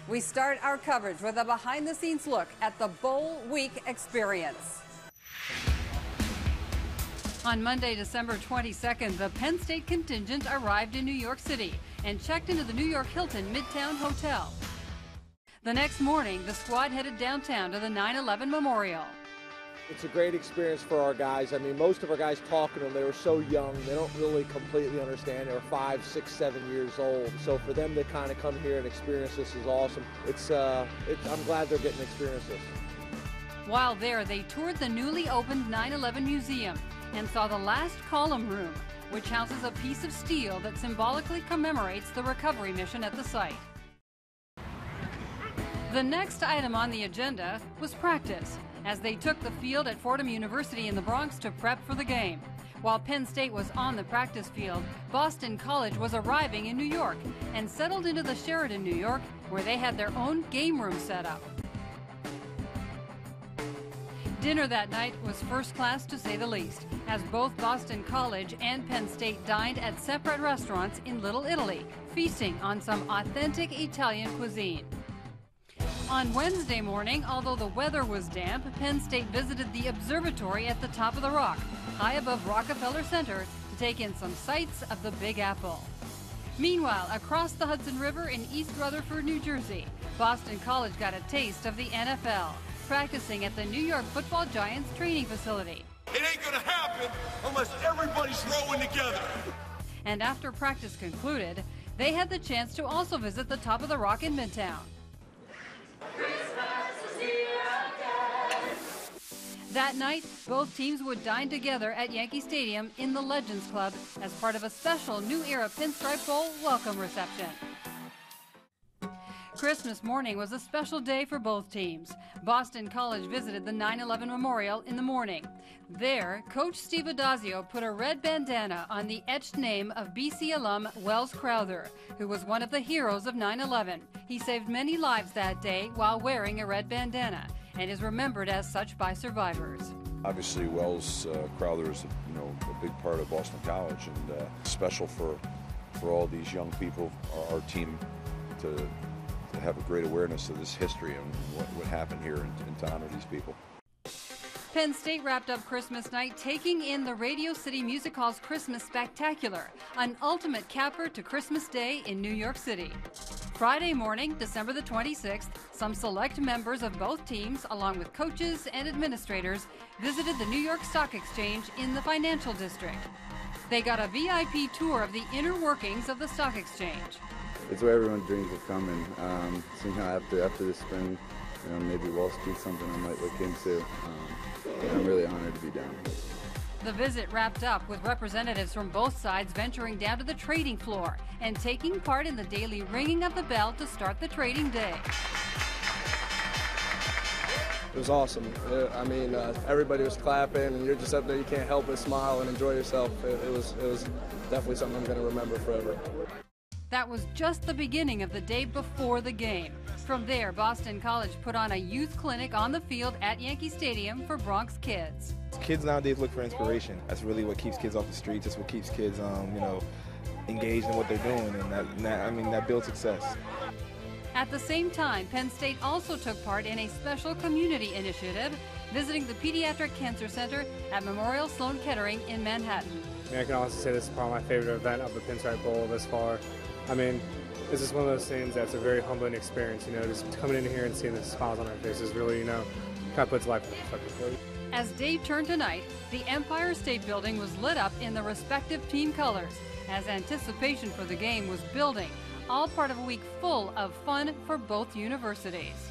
We start our coverage with a behind-the-scenes look at the Bowl Week experience. On Monday, December 22nd, the Penn State contingent arrived in New York City and checked into the New York Hilton Midtown Hotel. The next morning, the squad headed downtown to the 9/11 Memorial. It's a great experience for our guys. I mean, most of our guys talking to them, they were so young, they don't really completely understand. They were 5, 6, 7 years old. So for them to kind of come here and experience this is awesome. I'm glad they're getting to experience this. While there, they toured the newly opened 9/11 Museum and saw the last column room, which houses a piece of steel that symbolically commemorates the recovery mission at the site. The next item on the agenda was practice, as they took the field at Fordham University in the Bronx to prep for the game. While Penn State was on the practice field, Boston College was arriving in New York and settled into the Sheraton, New York, where they had their own game room set up. Dinner that night was first class to say the least, as both Boston College and Penn State dined at separate restaurants in Little Italy, feasting on some authentic Italian cuisine. On Wednesday morning, although the weather was damp, Penn State visited the observatory at the top of the rock, high above Rockefeller Center, to take in some sights of the Big Apple. Meanwhile, across the Hudson River in East Rutherford, New Jersey, Boston College got a taste of the NFL, practicing at the New York Football Giants training facility. It ain't gonna happen unless everybody's rowing together. And after practice concluded, they had the chance to also visit the top of the rock in Midtown. That night, both teams would dine together at Yankee Stadium in the Legends Club as part of a special New Era Pinstripe Bowl welcome reception. Christmas morning was a special day for both teams. Boston College visited the 9/11 Memorial in the morning. There, Coach Steve Adazio put a red bandana on the etched name of BC alum Wells Crowther, who was one of the heroes of 9/11. He saved many lives that day while wearing a red bandana and is remembered as such by survivors. Obviously, Wells Crowther is a big part of Boston College, and special for all these young people, our team, to have a great awareness of this history and what happened here and to honor these people. Penn State wrapped up Christmas night taking in the Radio City Music Hall's Christmas Spectacular, an ultimate capper to Christmas Day in New York City. Friday morning, December the 26th, some select members of both teams, along with coaches and administrators, visited the New York Stock Exchange in the Financial District. They got a VIP tour of the inner workings of the stock exchange. It's where everyone dreams of coming. After this spring, maybe Wall Street's something I might look into. I'm really honored to be down here. The visit wrapped up with representatives from both sides venturing down to the trading floor and taking part in the daily ringing of the bell to start the trading day. It was awesome. Everybody was clapping, and you're just up there. You can't help but smile and enjoy yourself. It was definitely something I'm going to remember forever. That was just the beginning of the day before the game. From there, Boston College put on a youth clinic on the field at Yankee Stadium for Bronx kids. Kids nowadays look for inspiration. That's really what keeps kids off the streets. That's what keeps kids, engaged in what they're doing, and that builds success. At the same time, Penn State also took part in a special community initiative, visiting the Pediatric Cancer Center at Memorial Sloan Kettering in Manhattan. I can honestly say this is probably my favorite event of the Pinstripe Bowl this far. It's just one of those things that's a very humbling experience, just coming in here and seeing the smiles on our faces really, kind of puts life in perspective. As day turned to night, the Empire State Building was lit up in the respective team colors as anticipation for the game was building, all part of a week full of fun for both universities.